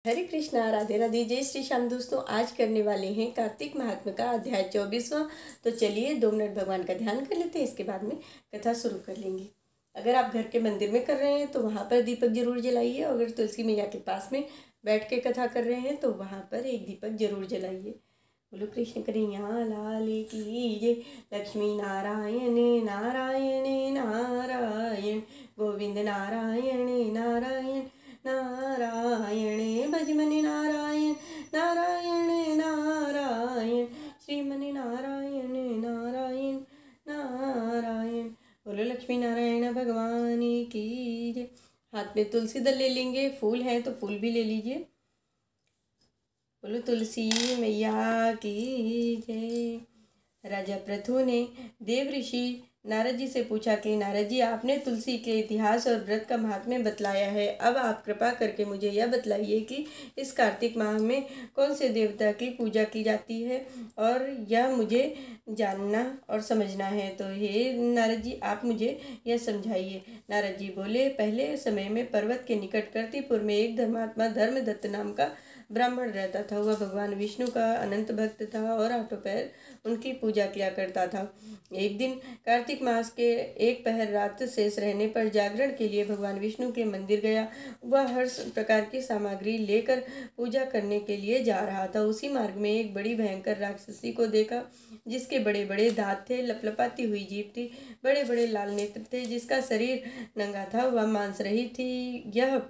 हरे कृष्णा, राधे राधे, जय श्री श्याम। दोस्तों, आज करने वाले हैं कार्तिक महात्म्य का अध्याय 24वां। तो चलिए 2 मिनट भगवान का ध्यान कर लेते हैं, इसके बाद में कथा शुरू कर लेंगे। अगर आप घर के मंदिर में कर रहे हैं तो वहाँ पर दीपक जरूर जलाइए। अगर तुलसी मैया के पास में बैठ के कथा कर रहे हैं तो वहाँ पर एक दीपक जरूर जलाइए। बोलो कृष्ण कन्हैया लाल की जय। लक्ष्मी नारायण नारायण नारायण, गोविंद नारायण नारायण नारायण, भजमनि नारायण नारायण नारायण, श्रीमनि नारायण नारायण नारायण। बोलो लक्ष्मी नारायण भगवान की जय। हाथ में तुलसी दल ले लेंगे, फूल है तो फूल भी ले लीजिए। बोलो तुलसी मैया की जय। राजा पृथु ने देव ऋषि नारद जी से पूछा कि नारद जी, आपने तुलसी के इतिहास और व्रत का महात्म्य बतलाया है, अब आप कृपा करके मुझे यह बतलाइए कि इस कार्तिक माह में कौन से देवता की पूजा की जाती है, और यह मुझे जानना और समझना है। तो हे नारद जी, आप मुझे यह समझाइए। नारद जी बोले, पहले समय में पर्वत के निकट कर्तिपुर में एक धर्मात्मा धर्मदत्त नाम का ब्राह्मण रहता था। वह भगवान विष्णु का अनंत भक्त था और आठों पहर उनकी पूजा किया करता था। एक दिन कार्तिक मास के एक पहर रात शेष रहने पर जागरण के लिए भगवान विष्णु के मंदिर गया। वह हर प्रकार की सामग्री लेकर पूजा करने के लिए जा रहा था। उसी मार्ग में एक बड़ी भयंकर राक्षसी को देखा, जिसके बड़े बड़े दांत थे, लपलपाती हुई जीभ थी, बड़े बड़े लाल नेत्र थे, जिसका शरीर नंगा था, वह मांस रहित थी। यह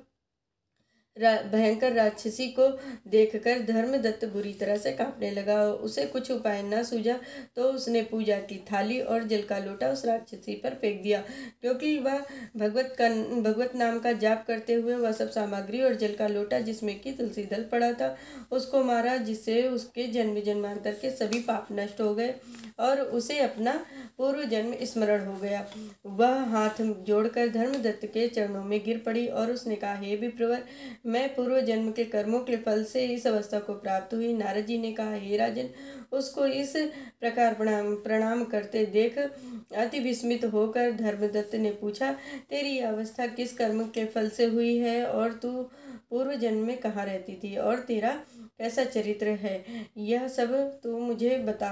भयंकर राक्षसी को देखकर धर्मदत्त बुरी तरह से कांपने लगा। उसे कुछ उपाय न सूझा तो उसने पूजा की थाली और जल का लोटा उस राक्षसी पर फेंक दिया। क्योंकि वह भगवत नाम का जाप करते हुए वह सब सामग्री और जल का लोटा, जिसमें कि तुलसी दल पड़ा था, उसको मारा, जिससे उसके जन्म जन्मांतर के सभी पाप नष्ट हो गए और उसे अपना पूर्व जन्म स्मरण हो गया। वह हाथ जोड़कर धर्मदत्त के चरणों में गिर पड़ी और उसने कहा, हे विप्रवर, मैं पूर्व जन्म के कर्मों के फल से इस अवस्था को प्राप्त हुई। नारद जी ने कहा, हे राजन, उसको इस प्रकार प्रणाम करते देख अति विस्मित होकर धर्मदत्त ने पूछा, तेरी यह अवस्था किस कर्म के फल से हुई है, और तू पूर्व जन्म में कहाँ रहती थी, और तेरा कैसा चरित्र है, यह सब तू मुझे बता।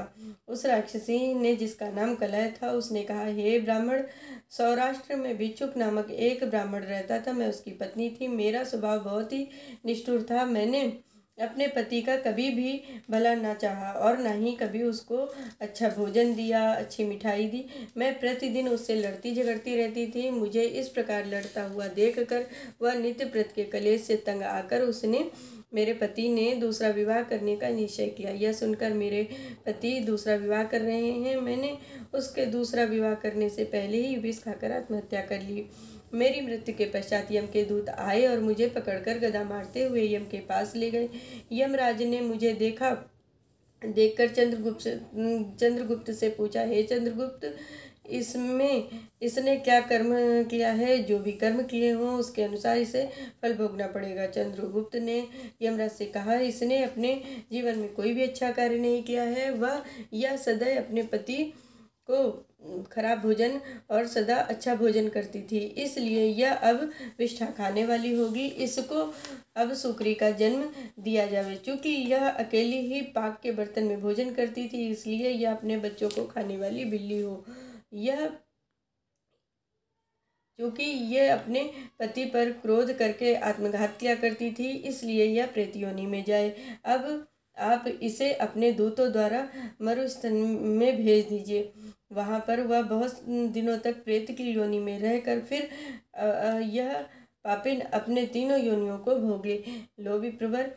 उस राक्षसी ने, जिसका नाम कलह था, उसने कहा, हे ब्राह्मण, सौराष्ट्र में भिक्षुक नामक एक ब्राह्मण रहता था। मैं उसकी पत्नी थी। मेरा स्वभाव बहुत ही निष्ठुर था। मैंने अपने पति का कभी भी भला ना चाहा और ना ही कभी उसको अच्छा भोजन दिया, अच्छी मिठाई दी। मैं प्रतिदिन उससे लड़ती झगड़ती रहती थी। मुझे इस प्रकार लड़ता हुआ देखकर वह नित्य प्रत के कलेश से तंग आकर मेरे पति ने दूसरा विवाह करने का निश्चय किया। यह सुनकर मेरे पति दूसरा विवाह कर रहे हैं, मैंने उसके दूसरा विवाह करने से पहले ही विष खाकर आत्महत्या कर ली। मेरी मृत्यु के पश्चात यम के दूत आए और मुझे पकड़कर गदा मारते हुए यम के पास ले गए। यमराज ने मुझे देखकर चंद्रगुप्त से पूछा, हे चंद्रगुप्त, इसने क्या कर्म किया है? जो भी कर्म किए हों उसके अनुसार इसे फल भोगना पड़ेगा। चंद्रगुप्त ने यमराज से कहा, इसने अपने जीवन में कोई भी अच्छा कार्य नहीं किया है। यह सदैव अपने पति को खराब भोजन और सदा अच्छा भोजन करती थी, इसलिए यह अब विष्ठा खाने वाली होगी। इसको अब सुकरी का जन्म दिया जावे। चूंकि यह अकेली ही पाक के बर्तन में भोजन करती थी, इसलिए यह अपने बच्चों को खाने वाली बिल्ली हो। क्योंकि यह अपने पति पर क्रोध करके आत्मघात किया करती थी, इसलिए यह प्रेत योनि में जाए। अब आप इसे अपने दूतों द्वारा मरुस्थल में भेज दीजिए। वहाँ पर वह बहुत दिनों तक प्रेत की योनि में रहकर फिर यह पापिन अपने तीनों योनियों को भोगे। लो विप्रवर,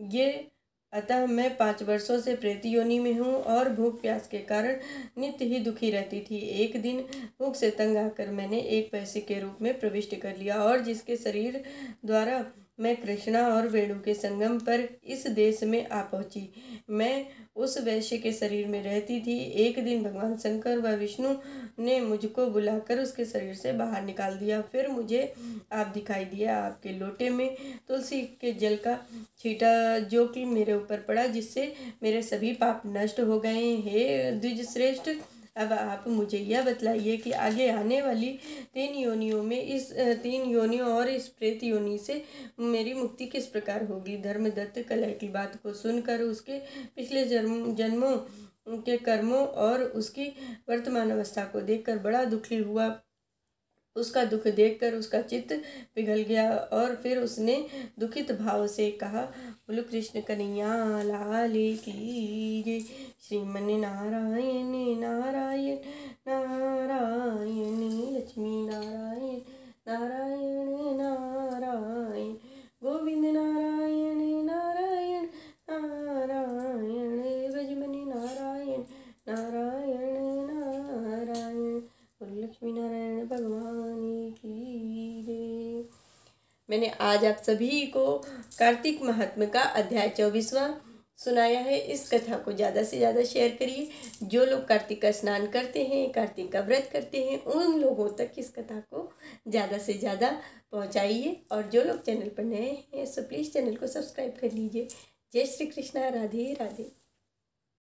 ये अतः मैं 5 वर्षों से प्रेत योनि में हूँ और भूख प्यास के कारण नित्य ही दुखी रहती थी। एक दिन भूख से तंग आकर मैंने एक पैसे के रूप में प्रविष्ट कर लिया, और जिसके शरीर द्वारा मैं कृष्णा और वेणु के संगम पर इस देश में आ पहुंची। मैं उस वैश्य के शरीर में रहती थी। एक दिन भगवान शंकर व विष्णु ने मुझको बुलाकर उसके शरीर से बाहर निकाल दिया। फिर मुझे आप दिखाई दिया। आपके लोटे में तुलसी के जल का छींटा जो कि मेरे ऊपर पड़ा, जिससे मेरे सभी पाप नष्ट हो गए। हे द्विज श्रेष्ठ, अब आप मुझे यह बतलाइए कि आगे आने वाली 3 योनियों में, इस 3 योनियों और इस प्रेत योनि से मेरी मुक्ति किस प्रकार होगी। धर्मदत्त कलह की बात को सुनकर उसके पिछले जन्मों के कर्मों और उसकी वर्तमान अवस्था को देखकर बड़ा दुखी हुआ। उसका दुख देखकर उसका चित्त पिघल गया और फिर उसने दुखित भाव से कहा, बोलो कृष्ण कन्हैया लाल की जय। श्रीमन नारायण नारायण नारायण, लक्ष्मी नारायण नारायण नारायण, गोविंद नारायण नारायण नारायण, ब्रजमणि नारायण नारायण नारायण, बोलो लक्ष्मी नारायण भगवान की जय। मैंने आज आप सभी को कार्तिक महात्म्य का अध्याय 24वां सुनाया है। इस कथा को ज़्यादा से ज़्यादा शेयर करिए। जो लोग कार्तिक का स्नान करते हैं, कार्तिक का व्रत करते हैं, उन लोगों तक इस कथा को ज़्यादा से ज़्यादा पहुंचाइए। और जो लोग चैनल पर नए हैं सो प्लीज़ चैनल को सब्सक्राइब कर लीजिए। जय श्री कृष्णा, राधे राधे।